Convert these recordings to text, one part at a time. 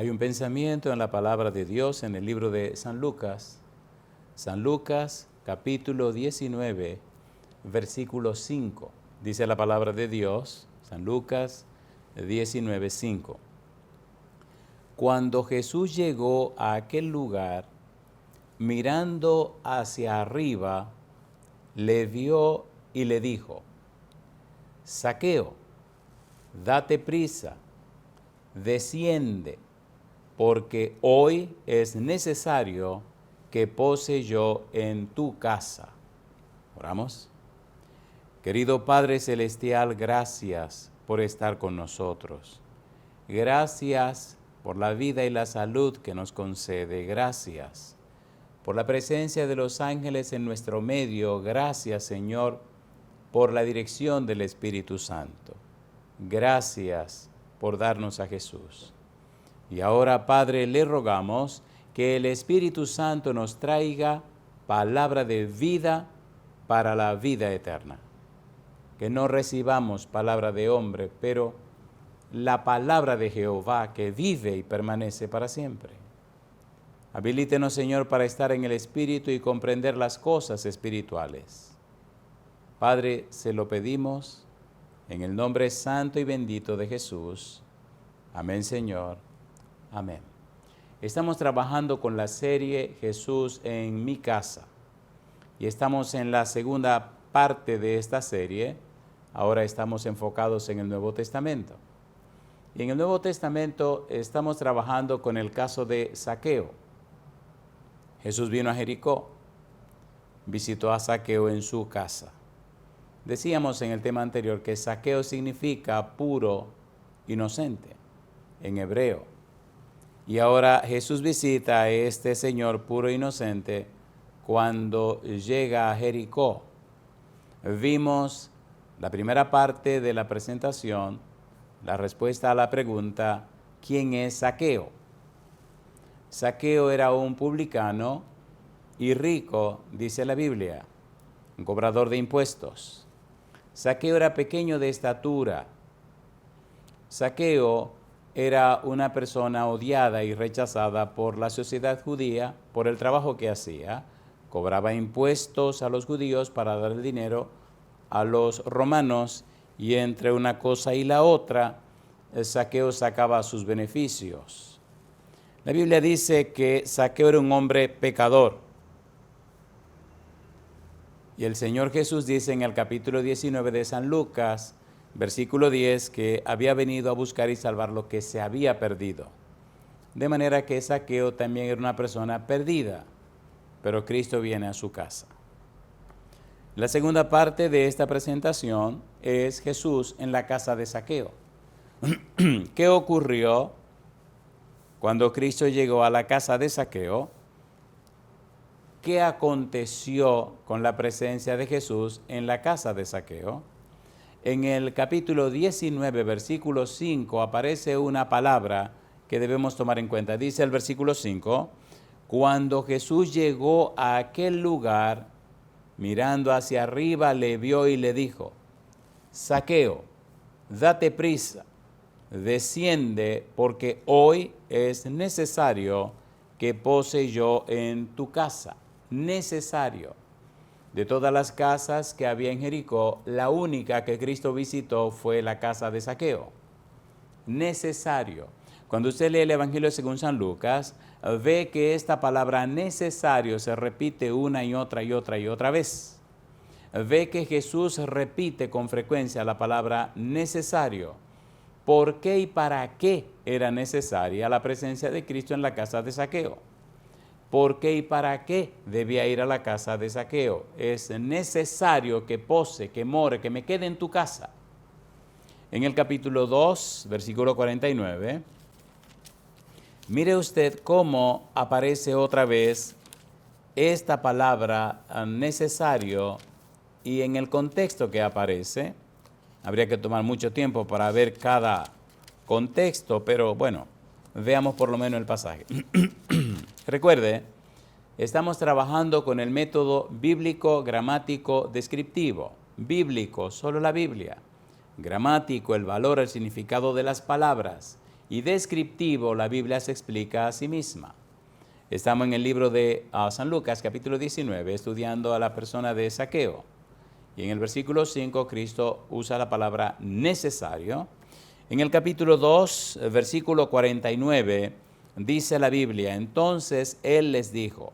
Hay un pensamiento en la palabra de Dios en el libro de San Lucas. San Lucas, capítulo 19, versículo 5. Dice la palabra de Dios, San Lucas 19, 5. Cuando Jesús llegó a aquel lugar, mirando hacia arriba, le vio y le dijo: Zaqueo, date prisa, desciende, porque hoy es necesario que pose yo en tu casa. Oramos. Querido Padre Celestial, gracias por estar con nosotros. Gracias por la vida y la salud que nos concede. Gracias por la presencia de los ángeles en nuestro medio. Gracias, Señor, por la dirección del Espíritu Santo. Gracias por darnos a Jesús. Y ahora, Padre, le rogamos que el Espíritu Santo nos traiga palabra de vida para la vida eterna. Que no recibamos palabra de hombre, pero la palabra de Jehová que vive y permanece para siempre. Habilítenos, Señor, para estar en el Espíritu y comprender las cosas espirituales. Padre, se lo pedimos en el nombre santo y bendito de Jesús. Amén, Señor. Amén. Estamos trabajando con la serie Jesús en mi casa. Y estamos en la segunda parte de esta serie. Ahora estamos enfocados en el Nuevo Testamento. Y en el Nuevo Testamento estamos trabajando con el caso de Zaqueo. Jesús vino a Jericó, visitó a Zaqueo en su casa. Decíamos en el tema anterior que Zaqueo significa puro, inocente, en hebreo. Y ahora Jesús visita a este señor puro e inocente cuando llega a Jericó. Vimos la primera parte de la presentación, la respuesta a la pregunta, ¿quién es Zaqueo? Zaqueo era un publicano y rico, dice la Biblia, un cobrador de impuestos. Zaqueo era pequeño de estatura. Zaqueo era una persona odiada y rechazada por la sociedad judía por el trabajo que hacía. Cobraba impuestos a los judíos para dar el dinero a los romanos y entre una cosa y la otra, Zaqueo sacaba sus beneficios. La Biblia dice que Zaqueo era un hombre pecador. Y el Señor Jesús dice en el capítulo 19 de San Lucas, versículo 10, que había venido a buscar y salvar lo que se había perdido. De manera que Zaqueo también era una persona perdida, pero Cristo viene a su casa. La segunda parte de esta presentación es Jesús en la casa de Zaqueo. ¿Qué ocurrió cuando Cristo llegó a la casa de Zaqueo? ¿Qué aconteció con la presencia de Jesús en la casa de Zaqueo? En el capítulo 19, versículo 5, aparece una palabra que debemos tomar en cuenta. Dice el versículo 5, cuando Jesús llegó a aquel lugar, mirando hacia arriba, le vio y le dijo: Zaqueo, date prisa, desciende, porque hoy es necesario que pose yo en tu casa. Necesario. De todas las casas que había en Jericó, la única que Cristo visitó fue la casa de Zaqueo. Necesario. Cuando usted lee el Evangelio según San Lucas, ve que esta palabra necesario se repite una y otra y otra y otra vez. Ve que Jesús repite con frecuencia la palabra necesario. ¿Por qué y para qué era necesaria la presencia de Cristo en la casa de Zaqueo? ¿Por qué y para qué debía ir a la casa de Zaqueo? Es necesario que pose, que more, que me quede en tu casa. En el capítulo 2, versículo 49, mire usted cómo aparece otra vez esta palabra necesario y en el contexto que aparece. Habría que tomar mucho tiempo para ver cada contexto, pero bueno, veamos por lo menos el pasaje. Recuerde, estamos trabajando con el método bíblico, gramático, descriptivo. Bíblico, solo la Biblia. Gramático, el valor, el significado de las palabras. y descriptivo la Biblia se explica a sí misma. Estamos en el libro de San Lucas, capítulo 19, estudiando a la persona de Zaqueo. Y en el versículo 5, Cristo usa la palabra necesario. En el capítulo 2, versículo 49, dice la Biblia: entonces Él les dijo,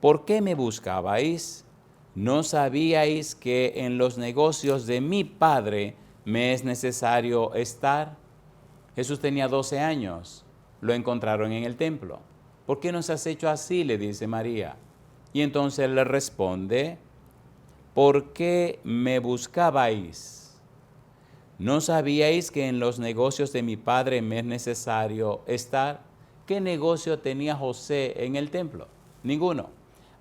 ¿por qué me buscabais? ¿No sabíais que en los negocios de mi Padre me es necesario estar? Jesús tenía 12 años, lo encontraron en el templo. ¿Por qué nos has hecho así?, le dice María. Y entonces Él le responde: ¿por qué me buscabais? ¿No sabíais que en los negocios de mi Padre me es necesario estar? ¿Qué negocio tenía José en el templo? Ninguno.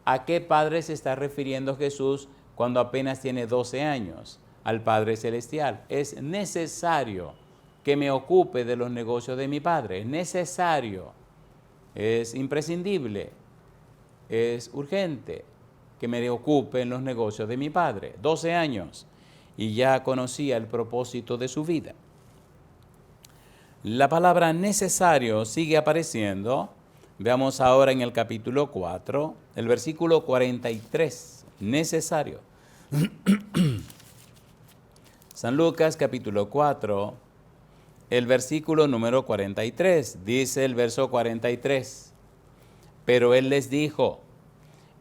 ¿A qué padre se está refiriendo Jesús cuando apenas tiene 12 años? Al Padre Celestial. Es necesario que me ocupe de los negocios de mi Padre. Es necesario, es imprescindible, es urgente que me ocupe en los negocios de mi Padre. 12 años y ya conocía el propósito de su vida. La palabra necesario sigue apareciendo. Veamos ahora en el capítulo 4, el versículo 43, necesario. San Lucas capítulo 4, el versículo número 43, dice el verso 43, pero Él les dijo,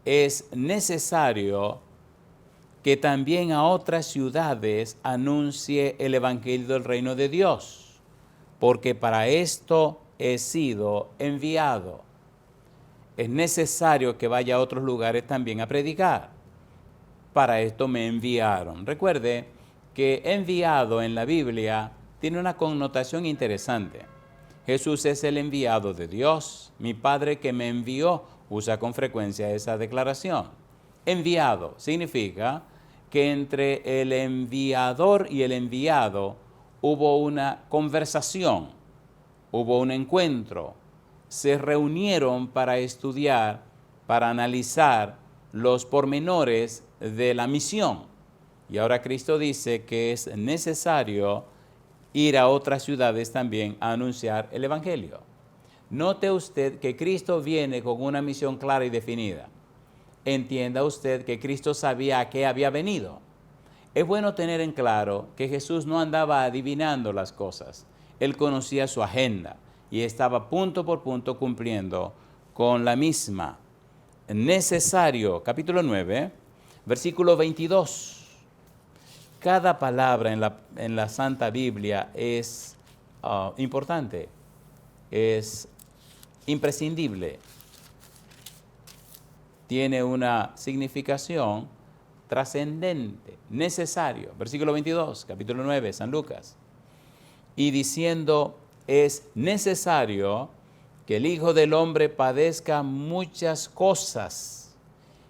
es necesario que también a otras ciudades anuncie el evangelio del reino de Dios, porque para esto he sido enviado. Es necesario que vaya a otros lugares también a predicar. Para esto me enviaron. Recuerde que enviado en la Biblia tiene una connotación interesante. Jesús es el enviado de Dios. Mi Padre que me envió usa con frecuencia esa declaración. Enviado significa que entre el enviador y el enviado hubo una conversación, hubo un encuentro, se reunieron para estudiar, para analizar los pormenores de la misión. Y ahora Cristo dice que es necesario ir a otras ciudades también a anunciar el evangelio. Note usted que Cristo viene con una misión clara y definida. Entienda usted que Cristo sabía a qué había venido. Es bueno tener en claro que Jesús no andaba adivinando las cosas. Él conocía su agenda y estaba punto por punto cumpliendo con la misma. Necesario, capítulo 9, versículo 22. Cada palabra en la Santa Biblia es importante, es imprescindible. Tiene una significación trascendente, necesario. Versículo 22, capítulo 9, San Lucas. Y diciendo, es necesario que el Hijo del Hombre padezca muchas cosas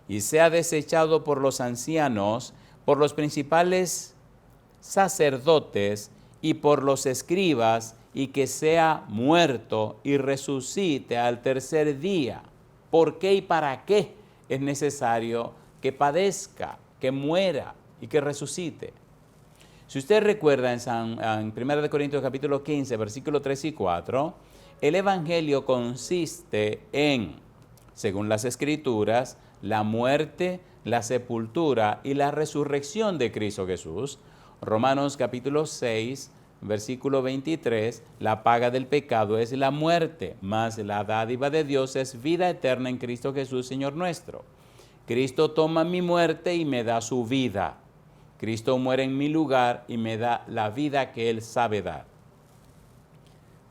y sea desechado por los ancianos, por los principales sacerdotes y por los escribas, y que sea muerto y resucite al tercer día. ¿Por qué y para qué es necesario que padezca, que muera y que resucite? Si usted recuerda en 1 Corintios capítulo 15, versículos 3 y 4, el Evangelio consiste en, según las Escrituras, la muerte, la sepultura y la resurrección de Cristo Jesús. Romanos capítulo 6, versículo 23, la paga del pecado es la muerte, mas la dádiva de Dios es vida eterna en Cristo Jesús, Señor nuestro. Cristo toma mi muerte y me da su vida. Cristo muere en mi lugar y me da la vida que Él sabe dar.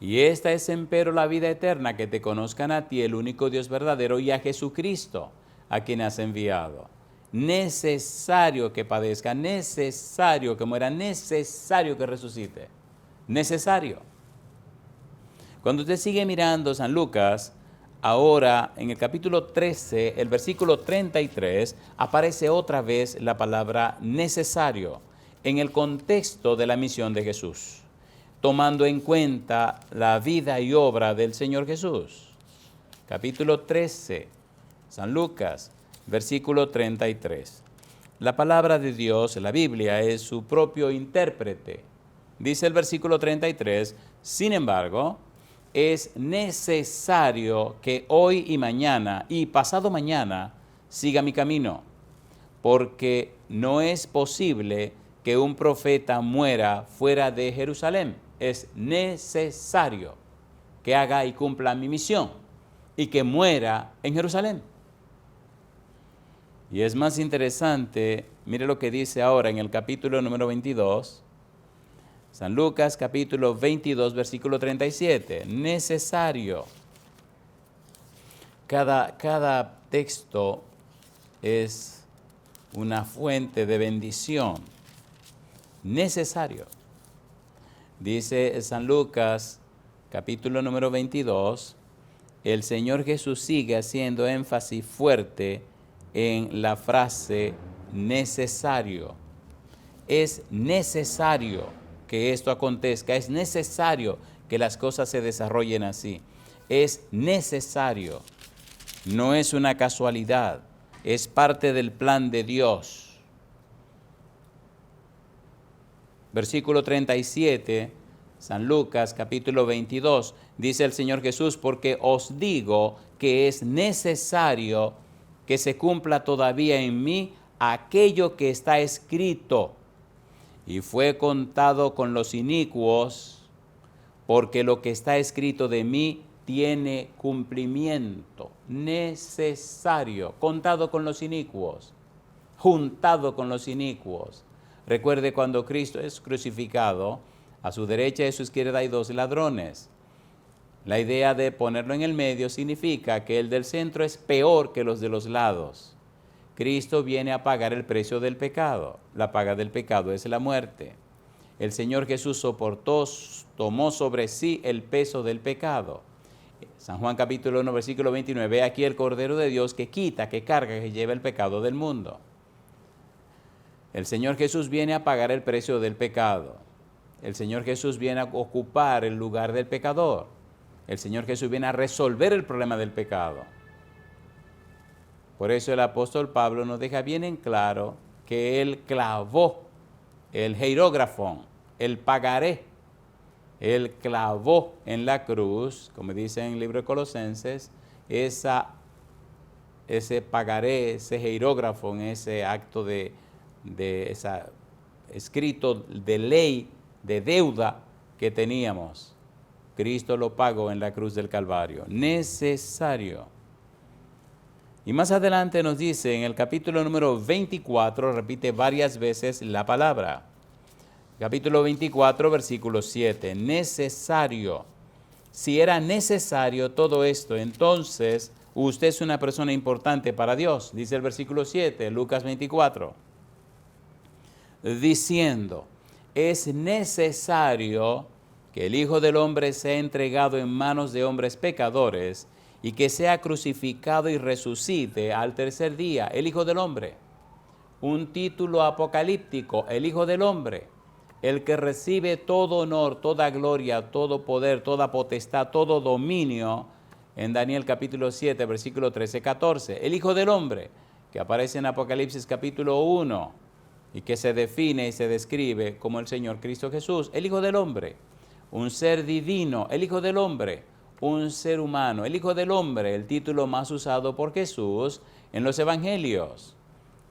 Y esta es empero la vida eterna, que te conozcan a ti, el único Dios verdadero, y a Jesucristo, a quien has enviado. Necesario que padezca, necesario que muera, necesario que resucite. Necesario. Cuando usted sigue mirando San Lucas, ahora en el capítulo 13, el versículo 33, aparece otra vez la palabra necesario en el contexto de la misión de Jesús, tomando en cuenta la vida y obra del Señor Jesús. Capítulo 13, San Lucas, versículo 33. La palabra de Dios, la Biblia, es su propio intérprete. Dice el versículo 33, Sin embargo, es necesario que hoy y mañana y pasado mañana siga mi camino, porque no es posible que un profeta muera fuera de Jerusalén. Es necesario que haga y cumpla mi misión y que muera en Jerusalén. Y es más interesante, mire lo que dice ahora en el capítulo número 22, San Lucas capítulo 22, versículo 37, necesario. Cada texto es una fuente de bendición. Necesario. Dice San Lucas capítulo número 22, el Señor Jesús sigue haciendo énfasis fuerte en la frase necesario. Es necesario que esto acontezca, es necesario que las cosas se desarrollen así. Es necesario, no es una casualidad, es parte del plan de Dios. Versículo 37, San Lucas capítulo 22, dice el Señor Jesús, porque os digo que es necesario que se cumpla todavía en mí aquello que está escrito. Y fue contado con los inicuos, porque lo que está escrito de mí tiene cumplimiento. Necesario, contado con los inicuos, juntado con los inicuos. Recuerde cuando Cristo es crucificado, a su derecha y a su izquierda hay dos ladrones. La idea de ponerlo en el medio significa que el del centro es peor que los de los lados. Cristo viene a pagar el precio del pecado. La paga del pecado es la muerte. El Señor Jesús soportó, tomó sobre sí el peso del pecado. San Juan capítulo 1, versículo 29, ve aquí el Cordero de Dios que quita, que carga, que lleva el pecado del mundo. El Señor Jesús viene a pagar el precio del pecado. El Señor Jesús viene a ocupar el lugar del pecador. El Señor Jesús viene a resolver el problema del pecado. Por eso el apóstol Pablo nos deja bien en claro que él clavó el hierógrafo, el pagaré. Él clavó en la cruz, como dice en el libro de Colosenses, ese pagaré, ese hierógrafo, en ese acto de ese escrito de ley, de deuda que teníamos. Cristo lo pagó en la cruz del Calvario. Necesario. Y más adelante nos dice en el capítulo número 24, repite varias veces la palabra. Capítulo 24, versículo 7, necesario. Si era necesario todo esto, entonces usted es una persona importante para Dios, dice el versículo 7, Lucas 24. Diciendo, es necesario que el Hijo del Hombre sea entregado en manos de hombres pecadores y que sea crucificado y resucite al tercer día, el Hijo del Hombre. Un título apocalíptico, el Hijo del Hombre, el que recibe todo honor, toda gloria, todo poder, toda potestad, todo dominio, en Daniel capítulo 7, versículo 13-14. El Hijo del Hombre, que aparece en Apocalipsis capítulo 1 y que se define y se describe como el Señor Cristo Jesús, el Hijo del Hombre, un ser divino, el Hijo del Hombre, un ser humano, el Hijo del Hombre, el título más usado por Jesús en los evangelios.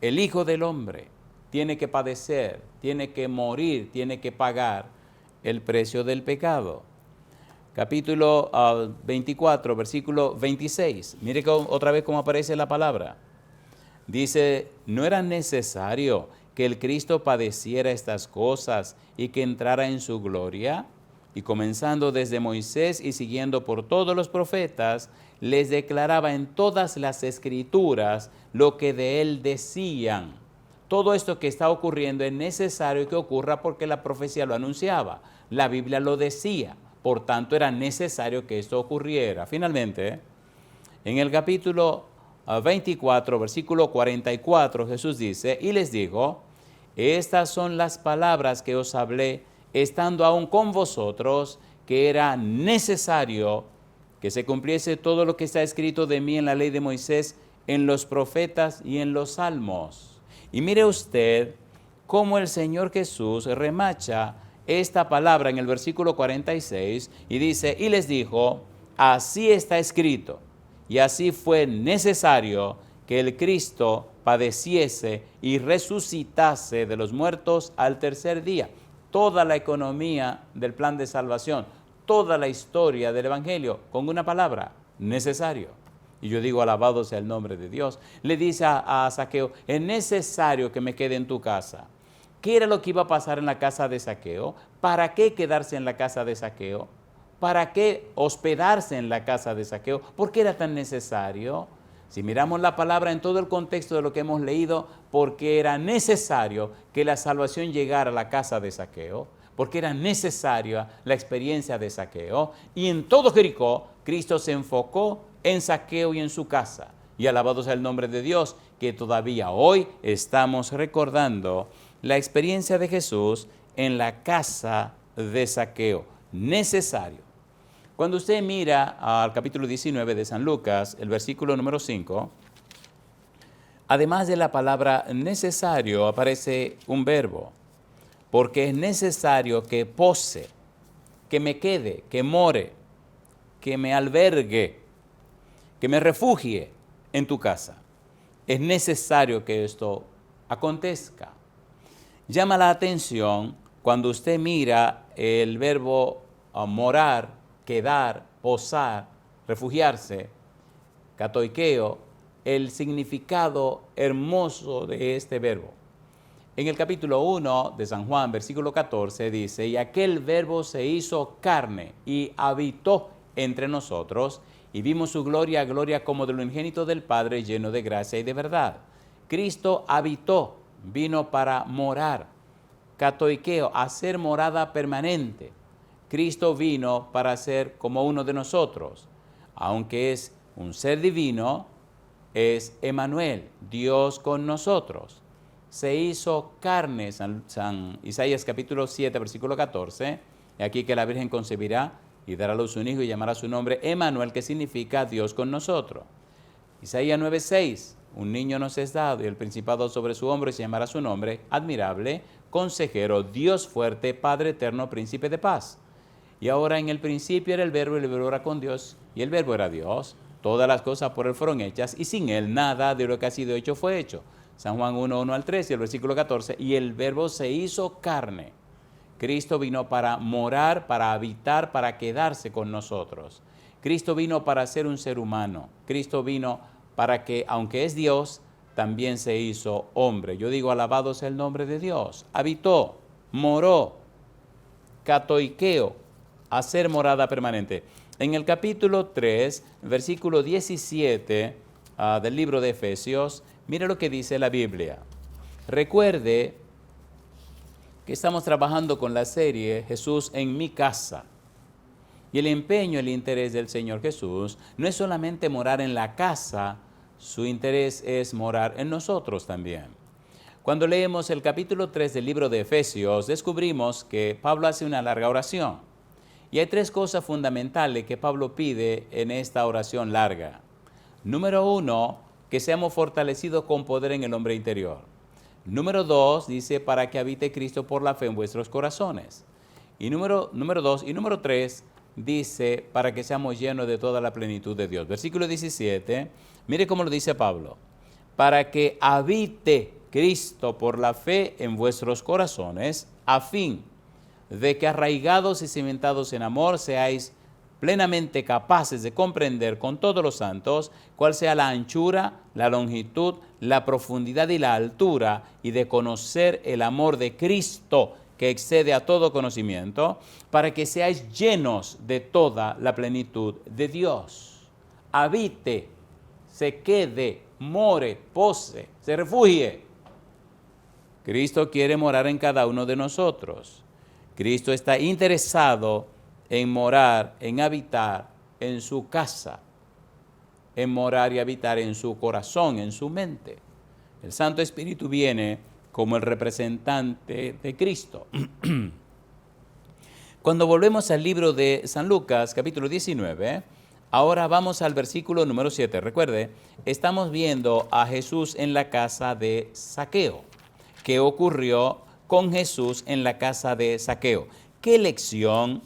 El Hijo del Hombre tiene que padecer, tiene que morir, tiene que pagar el precio del pecado. Capítulo 24, versículo 26. Mire otra vez cómo aparece la palabra. Dice, no era necesario que el Cristo padeciera estas cosas y que entrara en su gloria. Y comenzando desde Moisés y siguiendo por todos los profetas, les declaraba en todas las escrituras lo que de él decían. Todo esto que está ocurriendo es necesario que ocurra porque la profecía lo anunciaba. La Biblia lo decía. Por tanto, era necesario que esto ocurriera. Finalmente, en el capítulo 24, versículo 44, Jesús dice, y les dijo, estas son las palabras que os hablé estando aún con vosotros, que era necesario que se cumpliese todo lo que está escrito de mí en la ley de Moisés, en los profetas y en los salmos. Y mire usted cómo el Señor Jesús remacha esta palabra en el versículo 46 y dice, y les dijo, así está escrito, y así fue necesario que el Cristo padeciese y resucitase de los muertos al tercer día. Toda la economía del plan de salvación, toda la historia del Evangelio, con una palabra, necesario. Y yo digo, alabado sea el nombre de Dios. Le dice a Zaqueo, es necesario que me quede en tu casa. ¿Qué era lo que iba a pasar en la casa de Zaqueo? ¿Para qué quedarse en la casa de Zaqueo? ¿Para qué hospedarse en la casa de Zaqueo? ¿Por qué era tan necesario? Si miramos la palabra en todo el contexto de lo que hemos leído, porque era necesario que la salvación llegara a la casa de Zaqueo, porque era necesaria la experiencia de Zaqueo, y en todo Jericó, Cristo se enfocó en Zaqueo y en su casa. Y alabado sea el nombre de Dios, que todavía hoy estamos recordando la experiencia de Jesús en la casa de Zaqueo. Necesario. Cuando usted mira al capítulo 19 de San Lucas, el versículo número 5, además de la palabra necesario, aparece un verbo, porque es necesario que pose, que me quede, que more, que me albergue, que me refugie en tu casa. Es necesario que esto acontezca. Llama la atención cuando usted mira el verbo morar, quedar, posar, refugiarse, katoikeo, el significado hermoso de este verbo. En el capítulo 1 de San Juan, versículo 14, dice, y aquel verbo se hizo carne y habitó entre nosotros, y vimos su gloria, gloria como del unigénito del Padre, lleno de gracia y de verdad. Cristo habitó, vino para morar, katoikeo, hacer morada permanente. Cristo vino para ser como uno de nosotros. Aunque es un ser divino, es Emmanuel, Dios con nosotros. Se hizo carne, San Isaías capítulo 7, versículo 14, y aquí que la Virgen concebirá y dará a luz un hijo y llamará su nombre Emmanuel, que significa Dios con nosotros. Isaías 9, 6, un niño nos es dado y el principado sobre su hombro y se llamará su nombre, admirable, consejero, Dios fuerte, Padre eterno, príncipe de paz. Y ahora en el principio era el verbo era con Dios, y el verbo era Dios. Todas las cosas por él fueron hechas, y sin él nada de lo que ha sido hecho fue hecho. San Juan 1, 1 al 3, y el versículo 14, y el verbo se hizo carne. Cristo vino para morar, para habitar, para quedarse con nosotros. Cristo vino para ser un ser humano. Cristo vino para que, aunque es Dios, también se hizo hombre. Yo digo, alabado sea el nombre de Dios. Habitó, moró, katoikeo, hacer morada permanente. En el capítulo 3, versículo 17 del libro de Efesios, mire lo que dice la Biblia. Recuerde que estamos trabajando con la serie Jesús en mi casa. Y el empeño, el interés del Señor Jesús no es solamente morar en la casa, su interés es morar en nosotros también. Cuando leemos el capítulo 3 del libro de Efesios, descubrimos que Pablo hace una larga oración. Y hay tres cosas fundamentales que Pablo pide en esta oración larga. Número 1, que seamos fortalecidos con poder en el hombre interior. Número 2, dice, para que habite Cristo por la fe en vuestros corazones. Y número 2 y número 3, dice, para que seamos llenos de toda la plenitud de Dios. Versículo 17, mire cómo lo dice Pablo. Para que habite Cristo por la fe en vuestros corazones, a fin de que arraigados y cimentados en amor seáis plenamente capaces de comprender con todos los santos cuál sea la anchura, la longitud, la profundidad y la altura, y de conocer el amor de Cristo que excede a todo conocimiento, para que seáis llenos de toda la plenitud de Dios. Habite, se quede, more, pose, se refugie. Cristo quiere morar en cada uno de nosotros. Cristo está interesado en morar, en habitar en su casa, en morar y habitar en su corazón, en su mente. El Santo Espíritu viene como el representante de Cristo. Cuando volvemos al libro de San Lucas, capítulo 19, ahora vamos al versículo número 7. Recuerde, estamos viendo a Jesús en la casa de Zaqueo. ¿Qué ocurrió con Jesús en la casa de Zaqueo. ¿Qué lección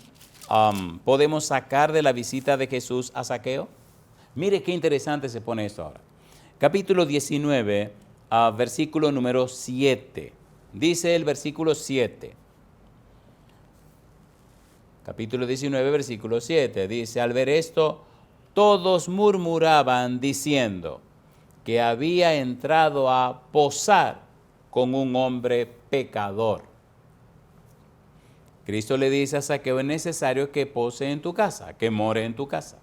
podemos sacar de la visita de Jesús a Zaqueo? Mire qué interesante se pone esto ahora. Capítulo 19, versículo número 7. Dice el versículo 7. Capítulo 19, versículo 7. Dice, al ver esto, todos murmuraban diciendo que había entrado a posar con un hombre pecador. Cristo le dice a Zaqueo, es necesario que pose en tu casa, que more en tu casa.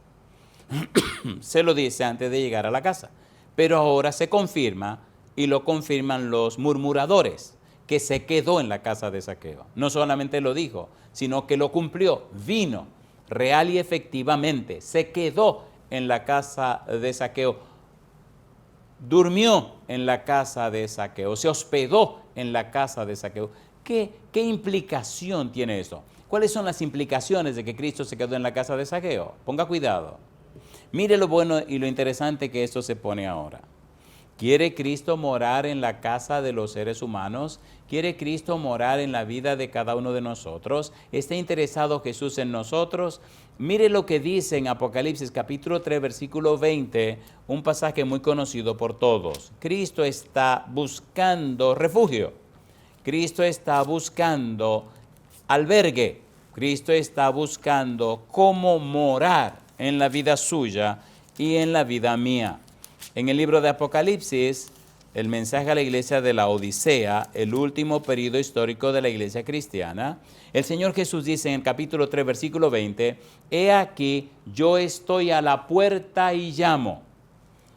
Se lo dice antes de llegar a la casa. Pero ahora se confirma, y lo confirman los murmuradores, que se quedó en la casa de Zaqueo. No solamente lo dijo, sino que lo cumplió. Vino real y efectivamente, se quedó en la casa de Zaqueo. Durmió en la casa de Zaqueo, se hospedó en la casa de Zaqueo. ¿Qué implicación tiene eso? ¿Cuáles son las implicaciones de que Cristo se quedó en la casa de Zaqueo? Ponga cuidado. Mire lo bueno y lo interesante que esto se pone ahora. ¿Quiere Cristo morar en la casa de los seres humanos? ¿Quiere Cristo morar en la vida de cada uno de nosotros? ¿Está interesado Jesús en nosotros? Mire lo que dice en Apocalipsis capítulo 3, versículo 20, un pasaje muy conocido por todos. Cristo está buscando refugio. Cristo está buscando albergue. Cristo está buscando cómo morar en la vida suya y en la vida mía. En el libro de Apocalipsis, el mensaje a la iglesia de la Odisea, el último periodo histórico de la iglesia cristiana, el Señor Jesús dice en el capítulo 3, versículo 20, he aquí, yo estoy a la puerta y llamo.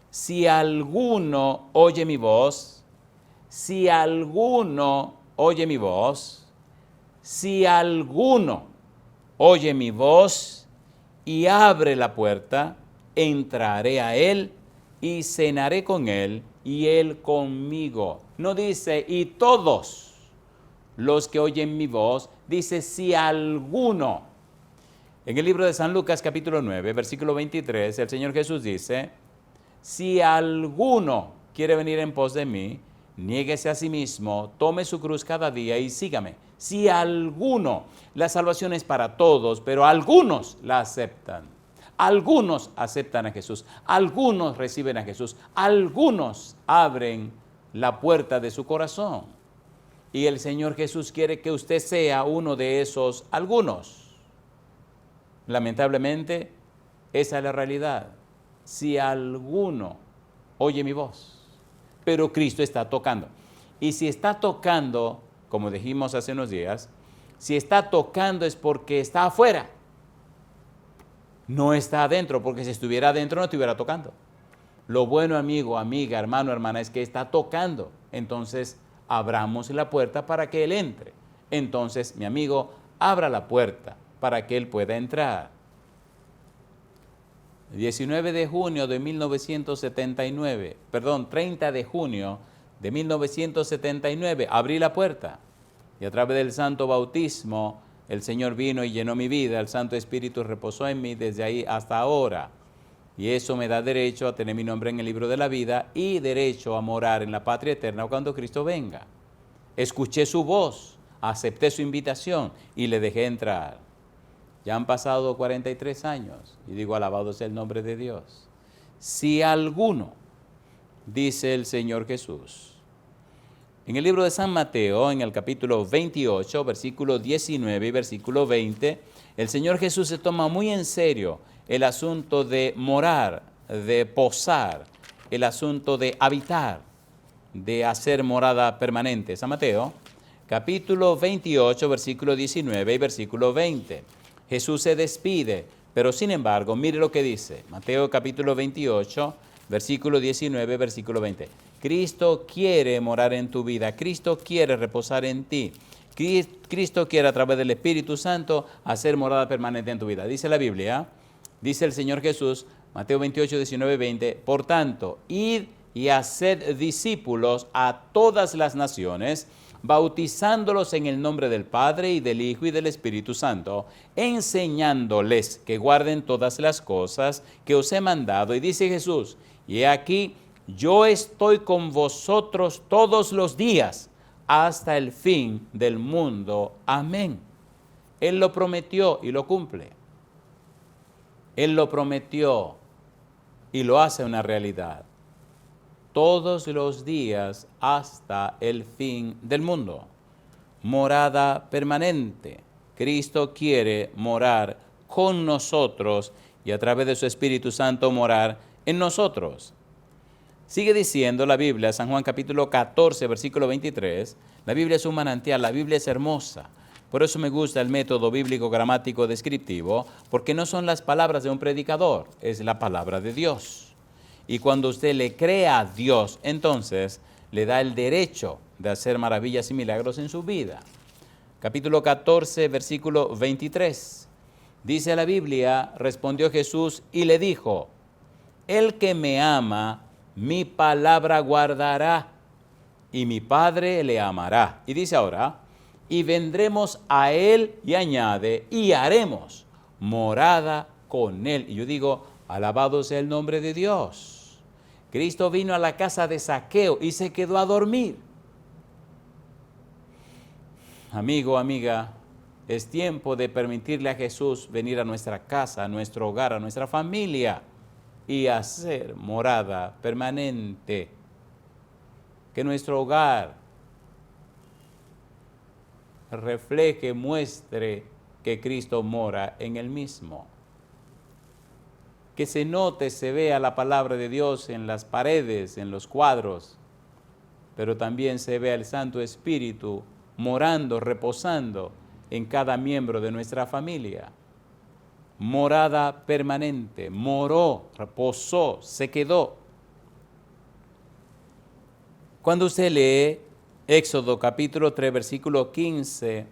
Si alguno oye mi voz, si alguno oye mi voz, si alguno oye mi voz y abre la puerta, entraré a él y cenaré con él y él conmigo. No dice, y todos los que oyen mi voz, dice, si alguno. En el libro de San Lucas capítulo 9, versículo 23, el Señor Jesús dice, si alguno quiere venir en pos de mí, niéguese a sí mismo, tome su cruz cada día y sígame. Si alguno, la salvación es para todos, pero algunos la aceptan. Algunos aceptan a Jesús, algunos reciben a Jesús, algunos abren la puerta de su corazón. Y el Señor Jesús quiere que usted sea uno de esos algunos. Lamentablemente, esa es la realidad. Si alguno oye mi voz, pero Cristo está tocando. Y si está tocando, como dijimos hace unos días, si está tocando es porque está afuera. No está adentro, porque si estuviera adentro no estuviera tocando. Lo bueno, amigo, amiga, hermano, hermana, es que está tocando. Entonces, abramos la puerta para que Él entre. Entonces, mi amigo, abra la puerta para que Él pueda entrar. El 19 de junio de 1979, 30 de junio de 1979, abrí la puerta y a través del santo bautismo, el Señor vino y llenó mi vida, el Santo Espíritu reposó en mí desde ahí hasta ahora. Y eso me da derecho a tener mi nombre en el libro de la vida y derecho a morar en la patria eterna cuando Cristo venga. Escuché su voz, acepté su invitación y le dejé entrar. Ya han pasado 43 años y digo, alabado sea el nombre de Dios. Si alguno, dice el Señor Jesús, en el libro de San Mateo, en el capítulo 28, versículo 19 y versículo 20, el Señor Jesús se toma muy en serio el asunto de morar, de posar, el asunto de habitar, de hacer morada permanente. San Mateo, capítulo 28, versículo 19 y versículo 20. Jesús se despide, pero sin embargo, mire lo que dice. Mateo capítulo 28, versículo 19, versículo 20. Cristo quiere morar en tu vida, Cristo quiere reposar en ti, Cristo quiere a través del Espíritu Santo hacer morada permanente en tu vida. Dice la Biblia, dice el Señor Jesús, Mateo 28, 19, 20, por tanto, id y haced discípulos a todas las naciones, bautizándolos en el nombre del Padre y del Hijo y del Espíritu Santo, enseñándoles que guarden todas las cosas que os he mandado. Y dice Jesús, y he aquí, yo estoy con vosotros todos los días hasta el fin del mundo. Amén. Él lo prometió y lo cumple. Él lo prometió y lo hace una realidad. Todos los días hasta el fin del mundo. Morada permanente. Cristo quiere morar con nosotros y a través de su Espíritu Santo morar en nosotros. Sigue diciendo la Biblia, San Juan capítulo 14, versículo 23, la Biblia es un manantial, la Biblia es hermosa. Por eso me gusta el método bíblico gramático descriptivo, porque no son las palabras de un predicador, es la palabra de Dios. Y cuando usted le cree a Dios, entonces le da el derecho de hacer maravillas y milagros en su vida. Capítulo 14, versículo 23. Dice la Biblia, respondió Jesús y le dijo, el que me ama, mi palabra guardará, y mi Padre le amará. Y dice ahora, y vendremos a él, y añade, y haremos morada con él. Y yo digo, alabado sea el nombre de Dios. Cristo vino a la casa de Zaqueo y se quedó a dormir. Amigo, amiga, es tiempo de permitirle a Jesús venir a nuestra casa, a nuestro hogar, a nuestra familia y hacer morada permanente. Que nuestro hogar refleje, muestre que Cristo mora en el mismo. Que se note, se vea la palabra de Dios en las paredes, en los cuadros, pero también se vea el Santo Espíritu morando, reposando en cada miembro de nuestra familia. Morada permanente, moró, reposó, se quedó. Cuando usted lee Éxodo capítulo 3, versículo 15,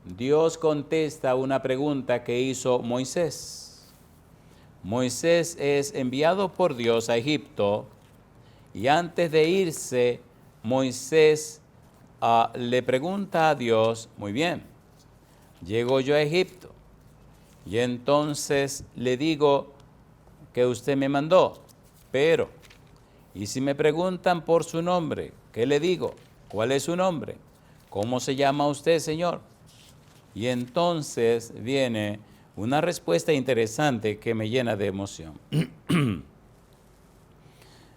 Dios contesta una pregunta que hizo Moisés. Moisés es enviado por Dios a Egipto y antes de irse, Moisés le pregunta a Dios, muy bien, llego yo a Egipto y entonces le digo que usted me mandó, pero, y si me preguntan por su nombre, ¿qué le digo? ¿Cuál es su nombre? ¿Cómo se llama usted, Señor? Y entonces viene una respuesta interesante que me llena de emoción.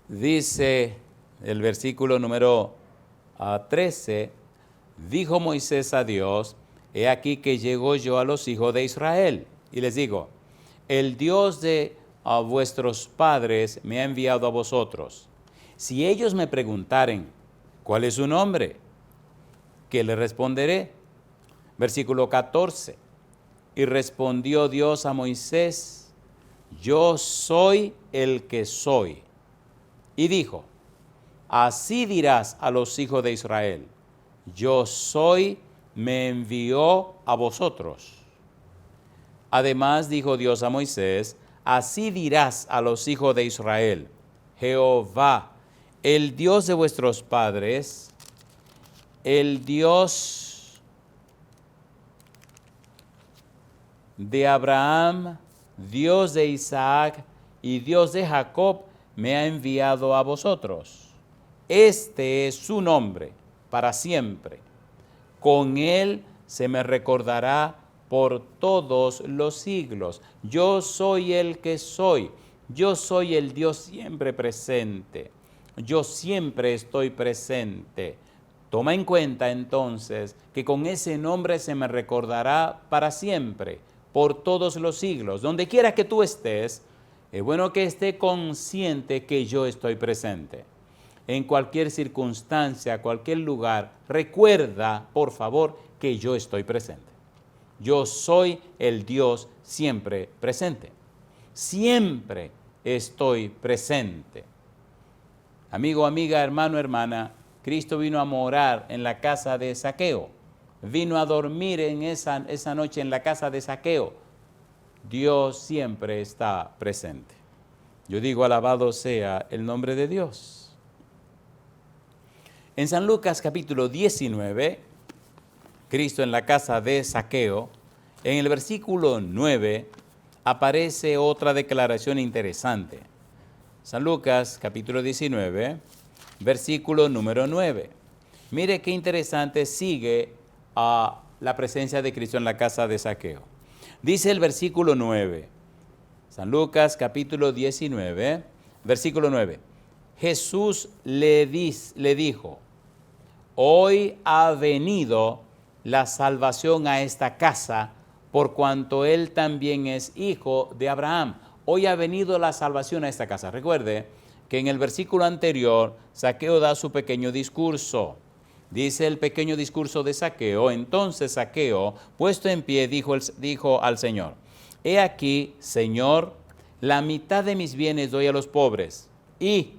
Dice el versículo número 13, dijo Moisés a Dios, he aquí que llego yo a los hijos de Israel, y les digo, el Dios de vuestros padres me ha enviado a vosotros. Si ellos me preguntaren, ¿cuál es su nombre? ¿Qué le responderé? Versículo 14, y respondió Dios a Moisés, yo soy el que soy. Y dijo, así dirás a los hijos de Israel, yo soy, me envió a vosotros. Además dijo Dios a Moisés, así dirás a los hijos de Israel, Jehová, el Dios de vuestros padres, el Dios de Abraham, Dios de Isaac y Dios de Jacob, me ha enviado a vosotros. Este es su nombre para siempre. Con él se me recordará por todos los siglos. Yo soy el que soy. Yo soy el Dios siempre presente. Yo siempre estoy presente. Toma en cuenta entonces que con ese nombre se me recordará para siempre, por todos los siglos. Donde quiera que tú estés, es bueno que esté consciente que yo estoy presente. En cualquier circunstancia, cualquier lugar, recuerda, por favor, que yo estoy presente. Yo soy el Dios siempre presente. Siempre estoy presente. Amigo, amiga, hermano, hermana, Cristo vino a morar en la casa de Zaqueo. Vino a dormir en esa noche en la casa de Zaqueo. Dios siempre está presente. Yo digo, alabado sea el nombre de Dios. En San Lucas capítulo 19, Cristo en la casa de Zaqueo, en el versículo 9, aparece otra declaración interesante. San Lucas capítulo 19, versículo número 9. Mire qué interesante sigue la presencia de Cristo en la casa de Zaqueo. Dice el versículo 9, San Lucas capítulo 19, versículo 9. Jesús le dijo, hoy ha venido la salvación a esta casa, por cuanto él también es hijo de Abraham. Hoy ha venido la salvación a esta casa. Recuerde que en el versículo anterior, Zaqueo da su pequeño discurso. Dice el pequeño discurso de Zaqueo. Entonces Zaqueo, puesto en pie, dijo al Señor, he aquí, Señor, la mitad de mis bienes doy a los pobres, y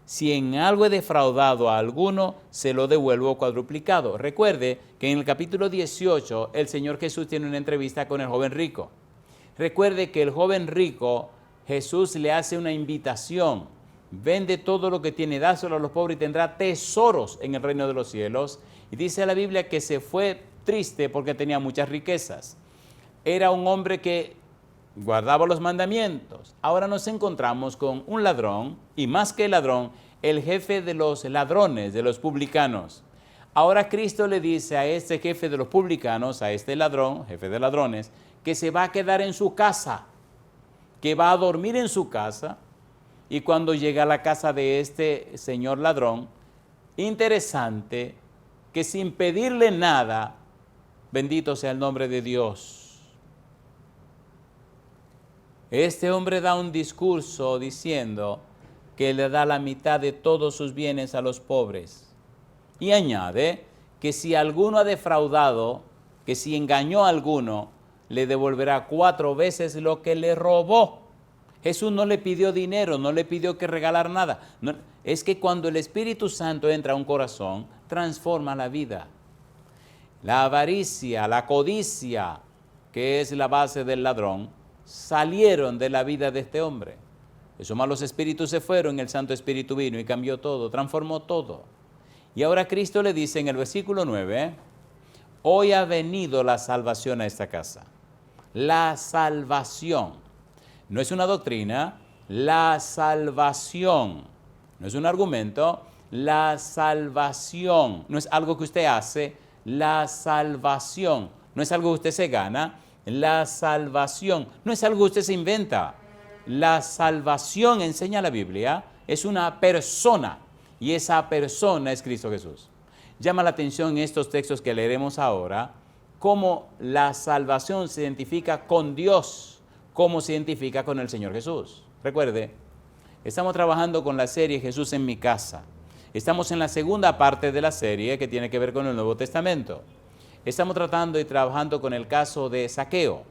si en algo he defraudado a alguno, se lo devuelvo cuadruplicado. Recuerde que en el capítulo 18, el Señor Jesús tiene una entrevista con el joven rico. Recuerde que el joven rico, Jesús le hace una invitación. Vende todo lo que tiene, dáselo a los pobres y tendrá tesoros en el reino de los cielos. Y dice la Biblia que se fue triste porque tenía muchas riquezas. Era un hombre que guardaba los mandamientos. Ahora nos encontramos con un ladrón, y más que ladrón, el jefe de los ladrones, de los publicanos. Ahora Cristo le dice a este jefe de los publicanos, a este ladrón, jefe de ladrones, que se va a quedar en su casa, que va a dormir en su casa, y cuando llega a la casa de este señor ladrón, interesante, que sin pedirle nada, bendito sea el nombre de Dios, este hombre da un discurso diciendo que le da la mitad de todos sus bienes a los pobres. Y añade que si alguno ha defraudado, que si engañó a alguno, le devolverá 4 veces lo que le robó. Jesús no le pidió dinero, no le pidió que regalar nada. No, es que cuando el Espíritu Santo entra a un corazón, transforma la vida. La avaricia, la codicia, que es la base del ladrón, salieron de la vida de este hombre. Esos malos espíritus se fueron, el Santo Espíritu vino y cambió todo, transformó todo. Y ahora Cristo le dice en el versículo 9, hoy ha venido la salvación a esta casa. La salvación. No es una doctrina, la salvación. No es un argumento, la salvación. No es algo que usted hace, la salvación. No es algo que usted se gana, la salvación. No es algo que usted se inventa. La salvación, enseña la Biblia, es una persona, y esa persona es Cristo Jesús. Llama la atención estos textos que leeremos ahora, cómo la salvación se identifica con Dios, cómo se identifica con el Señor Jesús. Recuerde, estamos trabajando con la serie Jesús en mi casa. Estamos en la segunda parte de la serie que tiene que ver con el Nuevo Testamento. Estamos tratando y trabajando con el caso de Zaqueo.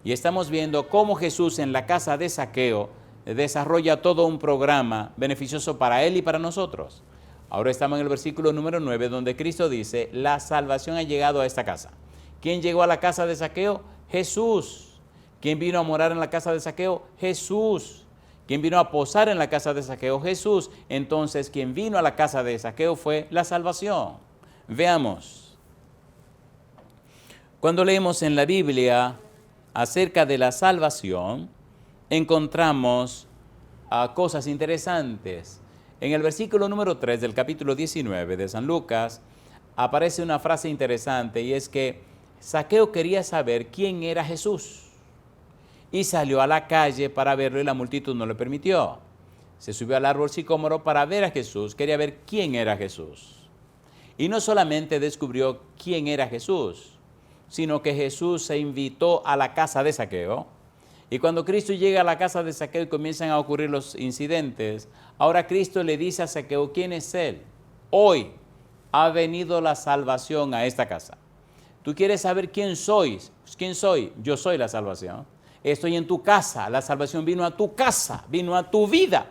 Y estamos viendo cómo Jesús en la casa de Zaqueo desarrolla todo un programa beneficioso para él y para nosotros. Ahora estamos en el versículo número 9, donde Cristo dice, la salvación ha llegado a esta casa. ¿Quién llegó a la casa de Zaqueo? Jesús. ¿Quién vino a morar en la casa de Zaqueo? Jesús. ¿Quién vino a posar en la casa de Zaqueo? Jesús. Entonces, quien vino a la casa de Zaqueo fue la salvación. Veamos. Cuando leemos en la Biblia acerca de la salvación, encontramos cosas interesantes. En el versículo número 3 del capítulo 19 de San Lucas, aparece una frase interesante, y es que Zaqueo quería saber quién era Jesús, y salió a la calle para verlo, y la multitud no le permitió. Se subió al árbol sicómoro para ver a Jesús, quería ver quién era Jesús. Y no solamente descubrió quién era Jesús, sino que Jesús se invitó a la casa de Zaqueo. Y cuando Cristo llega a la casa de Zaqueo y comienzan a ocurrir los incidentes, ahora Cristo le dice a Zaqueo quién es él. Hoy ha venido la salvación a esta casa. ¿Tú quieres saber quién sois? ¿Quién soy? Yo soy la salvación. Estoy en tu casa. La salvación vino a tu casa, vino a tu vida.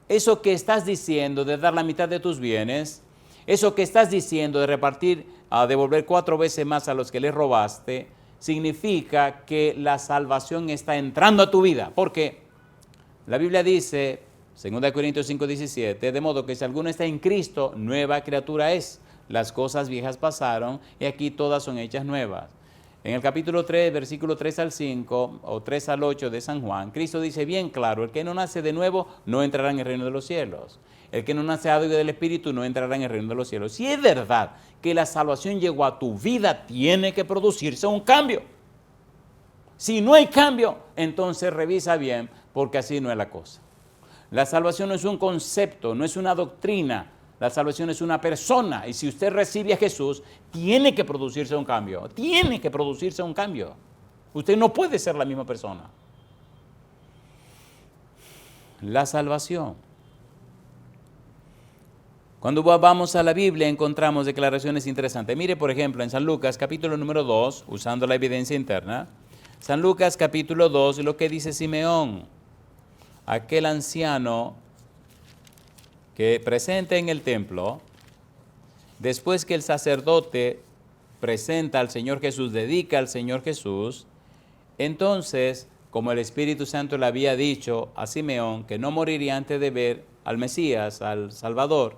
Eso que estás diciendo de dar la mitad de tus bienes, eso que estás diciendo de repartir, a devolver 4 veces más a los que le robaste, significa que la salvación está entrando a tu vida. Porque la Biblia dice, 2 Corintios 5:17, de modo que si alguno está en Cristo, nueva criatura es. Las cosas viejas pasaron y aquí todas son hechas nuevas. En el capítulo 3, versículo 3 al 5 o 3 al 8 de San Juan, Cristo dice bien claro, el que no nace de nuevo no entrará en el reino de los cielos. El que no nace agua del Espíritu no entrará en el reino de los cielos. Si es verdad que la salvación llegó a tu vida, tiene que producirse un cambio. Si no hay cambio, entonces revisa bien, porque así no es la cosa. La salvación no es un concepto, no es una doctrina. La salvación es una persona, y si usted recibe a Jesús, tiene que producirse un cambio. Tiene que producirse un cambio. Usted no puede ser la misma persona. La salvación. Cuando vamos a la Biblia encontramos declaraciones interesantes. Mire, por ejemplo, en San Lucas, capítulo número 2, usando la evidencia interna, San Lucas, capítulo 2, lo que dice Simeón, aquel anciano que presente en el templo, después que el sacerdote presenta al Señor Jesús, dedica al Señor Jesús, entonces, como el Espíritu Santo le había dicho a Simeón que no moriría antes de ver al Mesías, al Salvador,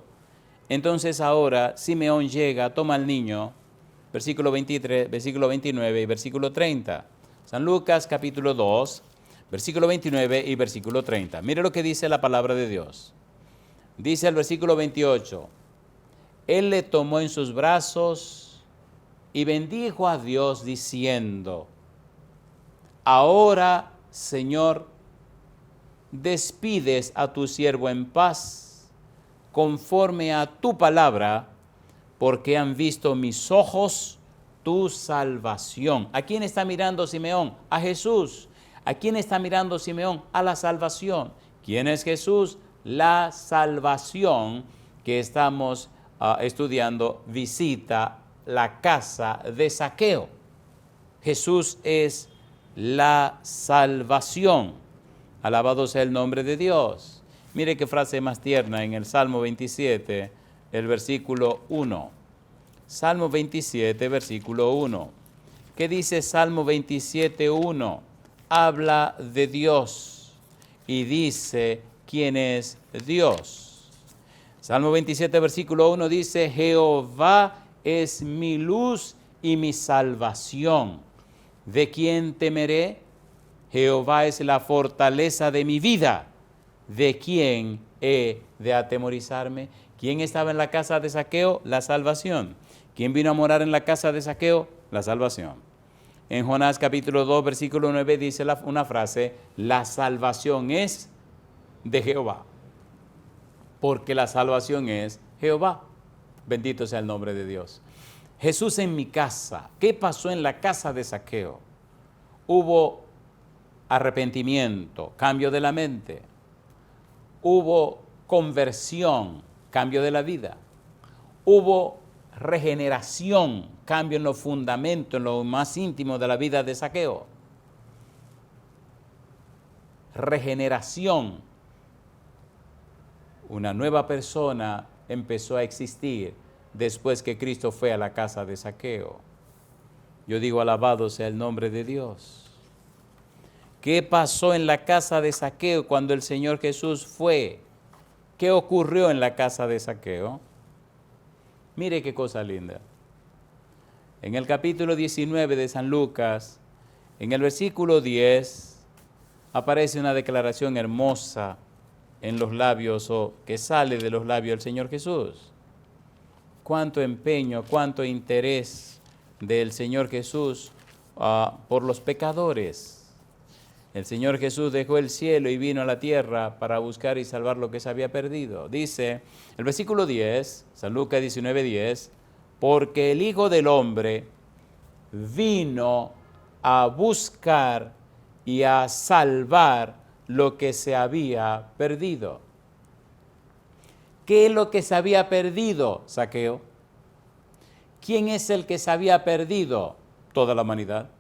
entonces ahora Simeón llega, toma al niño, versículo 23, versículo 29 y versículo 30. San Lucas capítulo 2, versículo 29 y versículo 30. Mire lo que dice la palabra de Dios. Dice el versículo 28, Él le tomó en sus brazos y bendijo a Dios diciendo, ahora, Señor, despides a tu siervo en paz, conforme a tu palabra, porque han visto mis ojos tu salvación. ¿A quién está mirando Simeón? A Jesús. ¿A quién está mirando Simeón? A la salvación. ¿Quién es Jesús? La salvación que estamos estudiando visita la casa de Zaqueo. Jesús es la salvación. Alabado sea el nombre de Dios. Mire qué frase más tierna en el Salmo 27, el versículo 1. Salmo 27, versículo 1. ¿Qué dice Salmo 27, 1? Habla de Dios y dice quién es Dios. Salmo 27, versículo 1 dice, Jehová es mi luz y mi salvación. ¿De quién temeré? Jehová es la fortaleza de mi vida. ¿De quién he de atemorizarme? ¿Quién estaba en la casa de Zaqueo? La salvación. ¿Quién vino a morar en la casa de Zaqueo? La salvación. En Jonás capítulo 2, versículo 9 dice una frase, la salvación es de Jehová. Porque la salvación es Jehová. Bendito sea el nombre de Dios. Jesús en mi casa. ¿Qué pasó en la casa de Zaqueo? Hubo arrepentimiento, cambio de la mente. Hubo conversión, cambio de la vida. Hubo regeneración, cambio en los fundamentos, en lo más íntimo de la vida de Zaqueo. Regeneración. Una nueva persona empezó a existir después que Cristo fue a la casa de Zaqueo. Yo digo, alabado sea el nombre de Dios. ¿Qué pasó en la casa de Zaqueo cuando el Señor Jesús fue? ¿Qué ocurrió en la casa de Zaqueo? Mire qué cosa linda. En el capítulo 19 de San Lucas, en el versículo 10, aparece una declaración hermosa en los labios o que sale de los labios del Señor Jesús. Cuánto empeño, cuánto interés del Señor Jesús por los pecadores. El Señor Jesús dejó el cielo y vino a la tierra para buscar y salvar lo que se había perdido. Dice el versículo 10, San Lucas 19, 10, porque el Hijo del Hombre vino a buscar y a salvar lo que se había perdido. ¿Qué es lo que se había perdido, Zaqueo? ¿Quién es el que se había perdido? Toda la humanidad.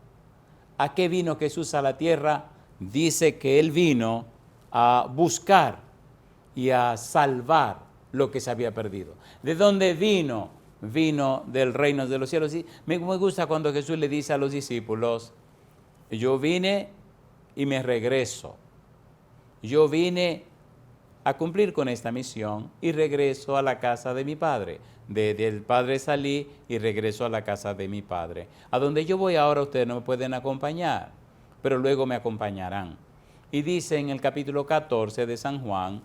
¿A qué vino Jesús a la tierra? Dice que Él vino a buscar y a salvar lo que se había perdido. ¿De dónde vino? Vino del reino de los cielos. Sí, me gusta cuando Jesús le dice a los discípulos, yo vine y me regreso. Yo vine a cumplir con esta misión y regreso a la casa de mi padre. Del padre salí y regreso a la casa de mi padre. A donde yo voy ahora ustedes no me pueden acompañar, pero luego me acompañarán. Y dice en el capítulo 14 de San Juan,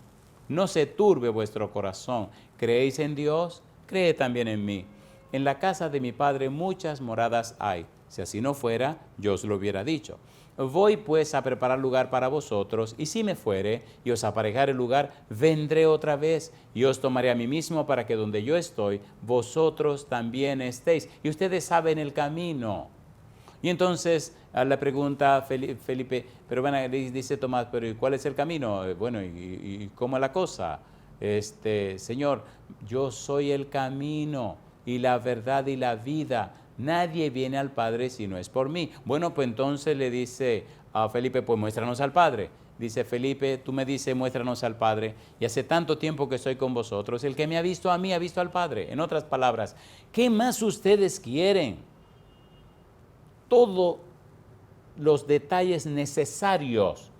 no se turbe vuestro corazón, creéis en Dios, cree también en mí. En la casa de mi padre muchas moradas hay, si así no fuera, yo os lo hubiera dicho. Voy pues a preparar lugar para vosotros, y si me fuere y os aparejare el lugar, vendré otra vez y os tomaré a mí mismo para que donde yo estoy, vosotros también estéis. Y ustedes saben el camino. Y entonces le pregunta Felipe, pero bueno, dice Tomás, pero ¿y cuál es el camino? Bueno, ¿y cómo es la cosa? Señor, yo soy el camino y la verdad y la vida. Nadie viene al Padre si no es por mí. Bueno, pues entonces le dice a Felipe, pues muéstranos al Padre. Dice Felipe, tú me dices, muéstranos al Padre. Y hace tanto tiempo que estoy con vosotros. El que me ha visto a mí, ha visto al Padre. En otras palabras, ¿qué más ustedes quieren? Todos los detalles necesarios,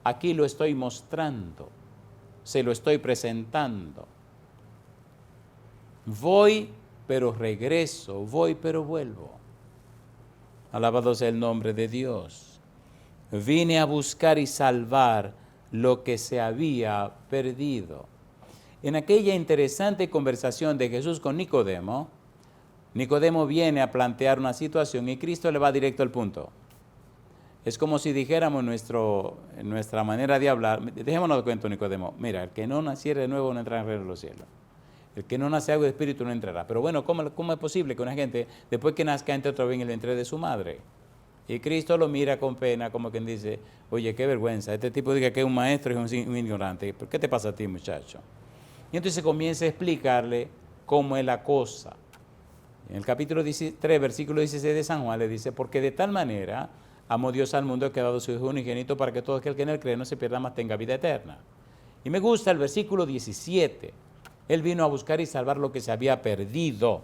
aquí lo estoy mostrando, se lo estoy presentando. Voy, pero regreso, voy, pero vuelvo. Alabado sea el nombre de Dios. Vine a buscar y salvar lo que se había perdido. En aquella interesante conversación de Jesús con Nicodemo, Nicodemo viene a plantear una situación y Cristo le va directo al punto. Es como si dijéramos en nuestra manera de hablar, dejémonos de cuento, Nicodemo, mira, el que no naciera de nuevo no entrará en el reino de los cielos. El que no nace de agua y de espíritu no entrará. Pero bueno, ¿cómo es posible que una gente, después que nazca, entre otra vez en el vientre de su madre? Y Cristo lo mira con pena, como quien dice, oye, qué vergüenza, este tipo dice que es un maestro y es un ignorante. ¿Por qué te pasa a ti, muchacho? Y entonces comienza a explicarle cómo es la cosa. En el capítulo 3, versículo 16 de San Juan le dice, porque de tal manera amó Dios al mundo que ha dado su Hijo unigénito para que todo aquel que en él cree no se pierda, mas tenga vida eterna. Y me gusta el versículo 17. Él vino a buscar y salvar lo que se había perdido.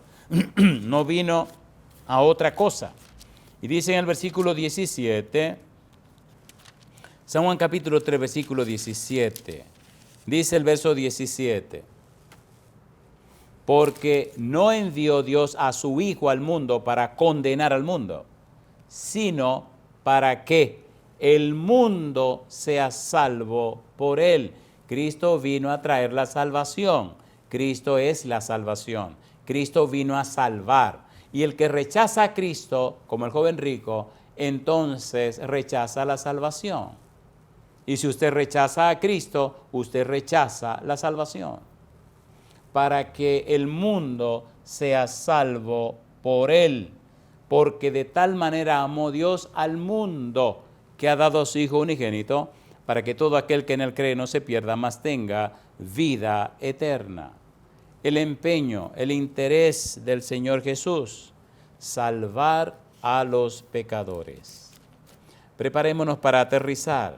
No vino a otra cosa. Y dice en el versículo 17, San Juan capítulo 3, versículo 17. Dice el verso 17. Porque no envió Dios a su Hijo al mundo para condenar al mundo, sino para que el mundo sea salvo por él. Cristo vino a traer la salvación. Cristo es la salvación. Cristo vino a salvar. Y el que rechaza a Cristo, como el joven rico, entonces rechaza la salvación. Y si usted rechaza a Cristo, usted rechaza la salvación. Para que el mundo sea salvo por él. Porque de tal manera amó Dios al mundo que ha dado a su Hijo unigénito, para que todo aquel que en él cree no se pierda, mas tenga vida eterna. El empeño, el interés del Señor Jesús, salvar a los pecadores. Preparémonos para aterrizar.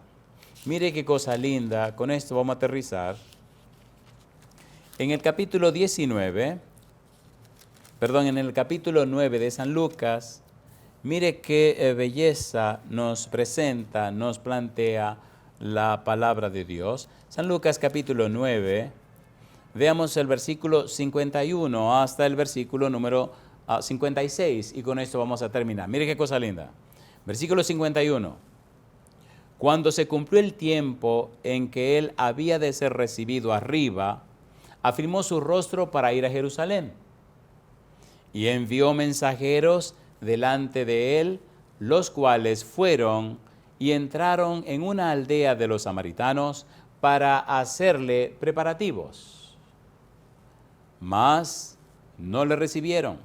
Mire qué cosa linda, con esto vamos a aterrizar. En el capítulo 9 de San Lucas, mire qué belleza nos presenta, nos plantea la palabra de Dios. San Lucas capítulo 9, veamos el versículo 51 hasta el versículo número 56 y con esto vamos a terminar. Mire qué cosa linda. Versículo 51. Cuando se cumplió el tiempo en que él había de ser recibido arriba, afirmó su rostro para ir a Jerusalén y envió mensajeros delante de él, los cuales fueron y entraron en una aldea de los samaritanos para hacerle preparativos. Mas no le recibieron,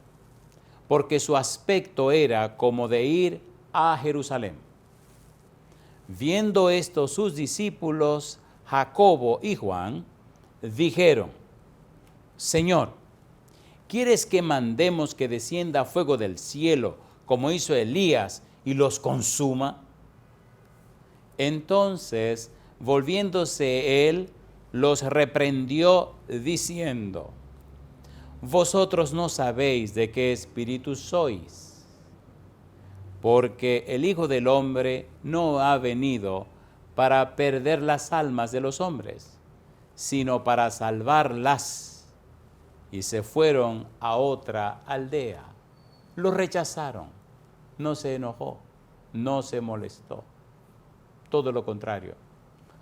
porque su aspecto era como de ir a Jerusalén. Viendo esto sus discípulos, Jacobo y Juan, dijeron, Señor, ¿quieres que mandemos que descienda fuego del cielo, como hizo Elías, y los consuma? Entonces, volviéndose él, los reprendió diciendo, vosotros no sabéis de qué espíritu sois, porque el Hijo del Hombre no ha venido para perder las almas de los hombres, sino para salvarlas. Y se fueron a otra aldea. Lo rechazaron. No se enojó, no se molestó. Todo lo contrario.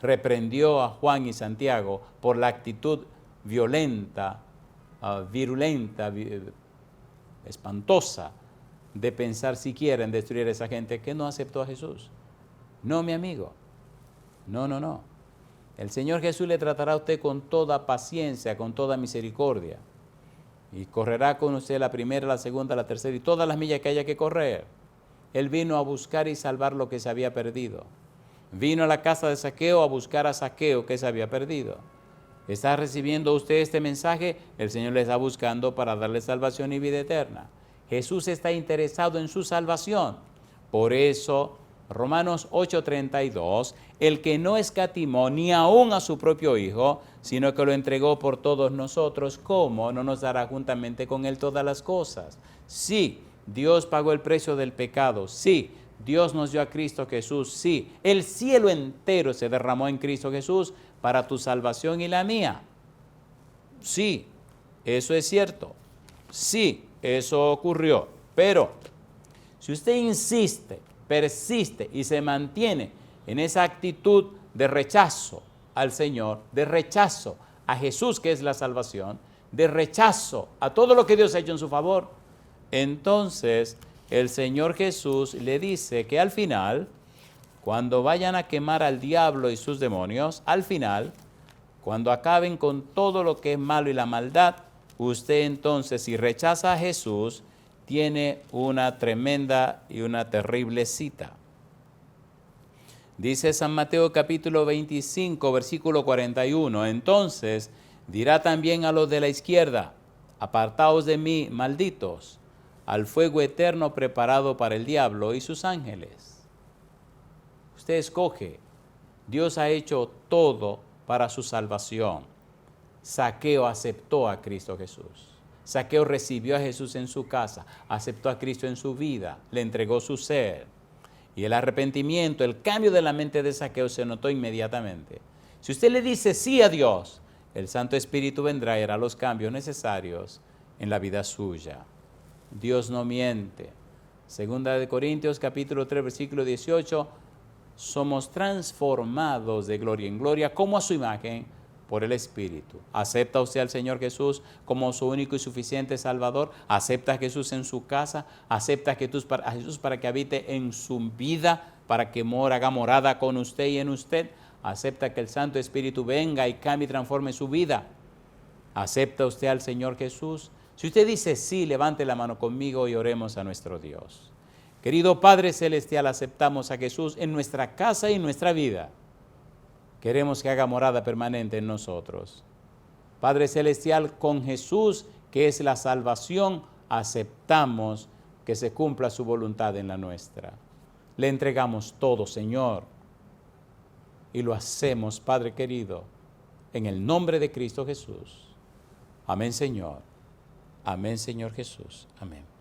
Reprendió a Juan y Santiago por la actitud violenta, virulenta, espantosa de pensar siquiera en destruir a esa gente que no aceptó a Jesús. No, mi amigo. No. El Señor Jesús le tratará a usted con toda paciencia, con toda misericordia. Y correrá con usted la primera, la segunda, la tercera y todas las millas que haya que correr. Él vino a buscar y salvar lo que se había perdido. Vino a la casa de Zaqueo a buscar a Zaqueo que se había perdido. ¿Está recibiendo usted este mensaje? El Señor le está buscando para darle salvación y vida eterna. Jesús está interesado en su salvación. Por eso, Romanos 8:32, el que no escatimó ni aún a su propio Hijo, sino que lo entregó por todos nosotros, ¿cómo no nos dará juntamente con Él todas las cosas? Sí, Dios pagó el precio del pecado. Sí, Dios nos dio a Cristo Jesús. Sí, el cielo entero se derramó en Cristo Jesús para tu salvación y la mía. Sí, eso es cierto. Sí, eso ocurrió. Pero si usted insiste, persiste y se mantiene en esa actitud de rechazo al Señor, de rechazo a Jesús, que es la salvación, de rechazo a todo lo que Dios ha hecho en su favor, entonces el Señor Jesús le dice que al final, cuando vayan a quemar al diablo y sus demonios, al final, cuando acaben con todo lo que es malo y la maldad, usted entonces, si rechaza a Jesús, tiene una tremenda y una terrible cita. Dice San Mateo capítulo 25, versículo 41, entonces dirá también a los de la izquierda, apartaos de mí, malditos, al fuego eterno preparado para el diablo y sus ángeles. Usted escoge. Dios ha hecho todo para su salvación. Zaqueo aceptó a Cristo Jesús. Zaqueo recibió a Jesús en su casa, aceptó a Cristo en su vida, le entregó su ser. Y el arrepentimiento, el cambio de la mente de Zaqueo se notó inmediatamente. Si usted le dice sí a Dios, el Santo Espíritu vendrá y hará los cambios necesarios en la vida suya. Dios no miente. Segunda de Corintios capítulo 3 versículo 18, somos transformados de gloria en gloria como a su imagen por el Espíritu. ¿Acepta usted al Señor Jesús como su único y suficiente Salvador? ¿Acepta a Jesús en su casa? ¿Acepta a Jesús para que habite en su vida, para que haga morada con usted y en usted? ¿Acepta que el Santo Espíritu venga y cambie y transforme su vida? ¿Acepta usted al Señor Jesús? Si usted dice sí, levante la mano conmigo y oremos a nuestro Dios. Querido Padre Celestial, aceptamos a Jesús en nuestra casa y en nuestra vida. Queremos que haga morada permanente en nosotros. Padre Celestial, con Jesús, que es la salvación, aceptamos que se cumpla su voluntad en la nuestra. Le entregamos todo, Señor, y lo hacemos, Padre querido, en el nombre de Cristo Jesús. Amén, Señor. Amén, Señor Jesús. Amén.